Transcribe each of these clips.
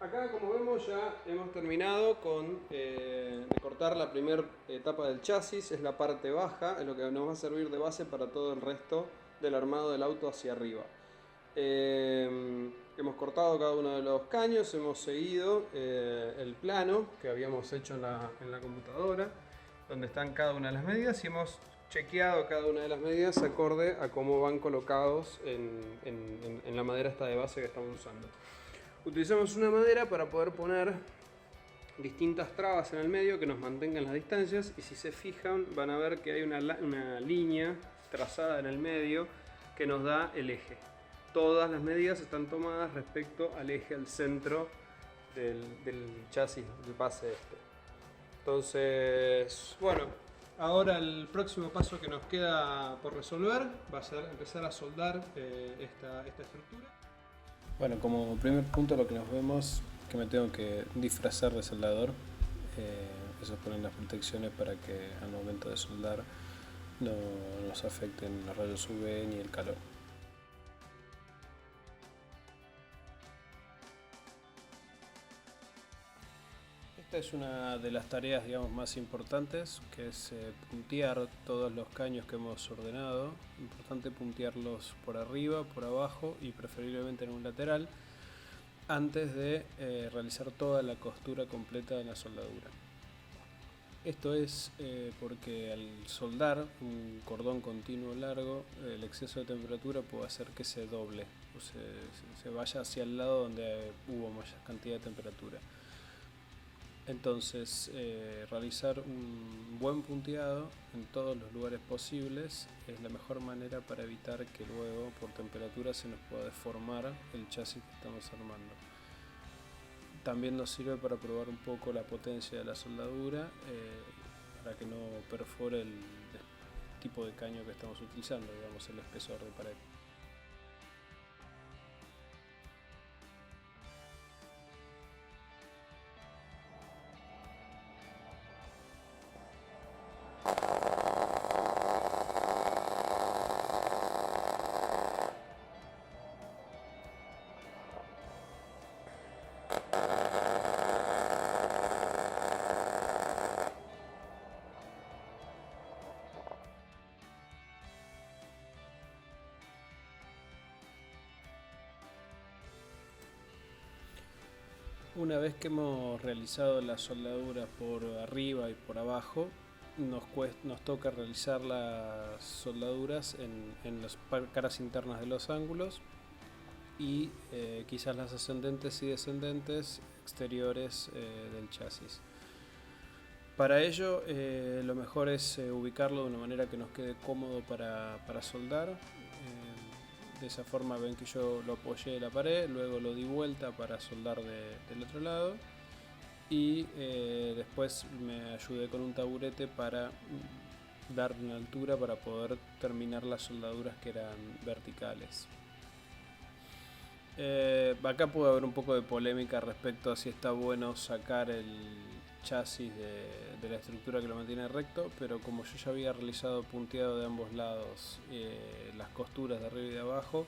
Acá, como vemos, ya hemos terminado de cortar la primera etapa del chasis. Es la parte baja, es lo que nos va a servir de base para todo el resto del armado del auto hacia arriba. Hemos cortado cada uno de los caños, hemos seguido el plano que habíamos hecho en la computadora, donde están cada una de las medidas, y hemos chequeado cada una de las medidas acorde a cómo van colocados en la madera esta de base que estamos usando. Utilizamos una madera para poder poner distintas trabas en el medio que nos mantengan las distancias, y si se fijan van a ver que hay una línea trazada en el medio que nos da el eje. Todas las medidas están tomadas respecto al eje, al centro del chasis, del base este. Entonces, bueno, ahora el próximo paso que nos queda por resolver va a ser empezar a soldar esta estructura. Bueno, como primer punto lo que nos vemos que me tengo que disfrazar de soldador. Eso ponen las protecciones para que al momento de soldar no nos afecten los rayos UV ni el calor. Esta es una de las tareas, digamos, más importantes, que es puntear todos los caños que hemos ordenado. Importante puntearlos por arriba, por abajo y preferiblemente en un lateral antes de realizar toda la costura completa de la soldadura. Esto es porque al soldar un cordón continuo largo, el exceso de temperatura puede hacer que se doble o se vaya hacia el lado donde hubo mayor cantidad de temperatura. Entonces, realizar un buen punteado en todos los lugares posibles es la mejor manera para evitar que luego por temperatura se nos pueda deformar el chasis que estamos armando. También nos sirve para probar un poco la potencia de la soldadura, para que no perfore el tipo de caño que estamos utilizando, digamos el espesor de pared. Una vez que hemos realizado la soldadura por arriba y por abajo, nos toca realizar las soldaduras en las caras internas de los ángulos y quizás las ascendentes y descendentes exteriores del chasis. Para ello, lo mejor es ubicarlo de una manera que nos quede cómodo para soldar. De esa forma ven que yo lo apoyé de la pared, luego lo di vuelta para soldar del otro lado y después me ayudé con un taburete para dar una altura para poder terminar las soldaduras que eran verticales. Acá puede haber un poco de polémica respecto a si está bueno sacar el chasis de la estructura que lo mantiene recto, pero como yo ya había realizado punteado de ambos lados, las costuras de arriba y de abajo,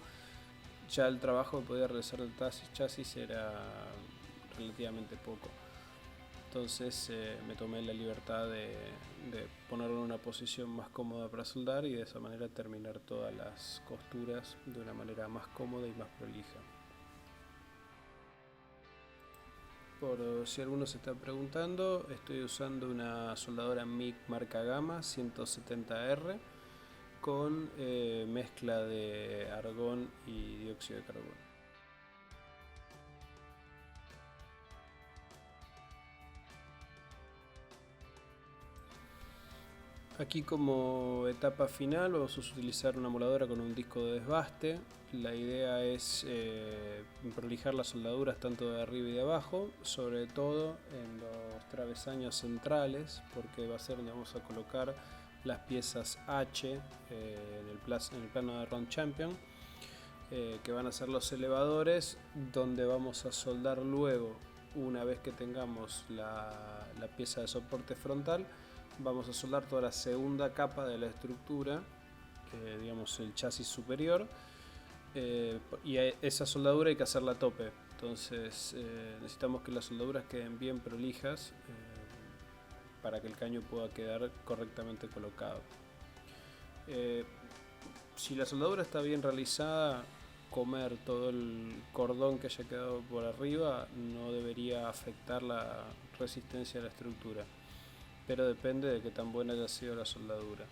ya el trabajo que podía realizar el chasis era relativamente poco. Entonces me tomé la libertad de ponerlo en una posición más cómoda para soldar y de esa manera terminar todas las costuras de una manera más cómoda y más prolija. Por si alguno se está preguntando, estoy usando una soldadora MIG marca Gamma 170R con mezcla de argón y dióxido de carbono. Aquí como etapa final vamos a utilizar una moladora con un disco de desbaste. La idea es prolijar las soldaduras tanto de arriba y de abajo, sobre todo en los travesaños centrales, porque va a ser donde vamos a colocar las piezas H en el plano de Round Champion, que van a ser los elevadores, donde vamos a soldar luego, una vez que tengamos la pieza de soporte frontal, vamos a soldar toda la segunda capa de la estructura, digamos el chasis superior, y esa soldadura hay que hacerla a tope. Entonces necesitamos que las soldaduras queden bien prolijas para que el caño pueda quedar correctamente colocado. Si la soldadura está bien realizada, comer todo el cordón que haya quedado por arriba no debería afectar la resistencia de la estructura, pero depende de qué tan buena haya sido la soldadura.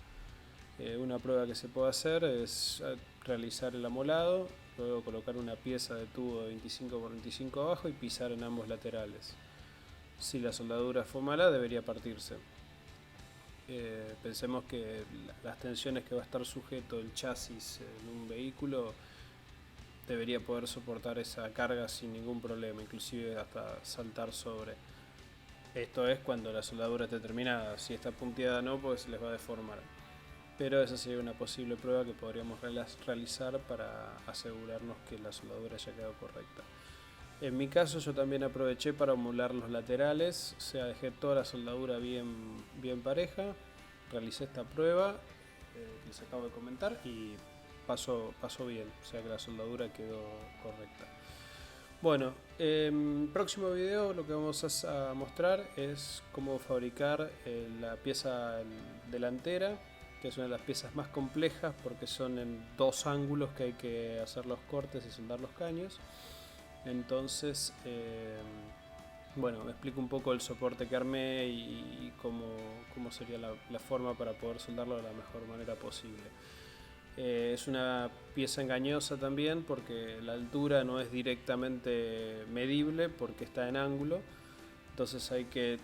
Una prueba que se puede hacer es realizar el amolado, luego colocar una pieza de tubo de 25 x 25 abajo y pisar en ambos laterales. Si la soldadura fue mala, debería partirse. Pensemos que las tensiones que va a estar sujeto el chasis en un vehículo debería poder soportar esa carga sin ningún problema, inclusive hasta saltar sobre. Esto es cuando la soldadura esté terminada. Si está punteada no, pues se les va a deformar. Pero esa sería una posible prueba que podríamos realizar para asegurarnos que la soldadura haya quedado correcta. En mi caso yo también aproveché para amolar los laterales, o sea, dejé toda la soldadura bien pareja, realicé esta prueba que les acabo de comentar y pasó bien, o sea que la soldadura quedó correcta. Bueno, próximo video lo que vamos a mostrar es cómo fabricar la pieza delantera, que es una de las piezas más complejas porque son en dos ángulos que hay que hacer los cortes y soldar los caños. Entonces, bueno, me explico un poco el soporte que armé y cómo sería la forma para poder soldarlo de la mejor manera posible. Es una pieza engañosa también porque la altura no es directamente medible porque está en ángulo, entonces hay que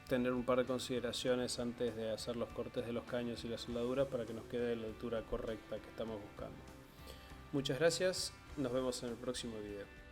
tener un par de consideraciones antes de hacer los cortes de los caños y la soldadura para que nos quede la altura correcta que estamos buscando. Muchas gracias, nos vemos en el próximo video.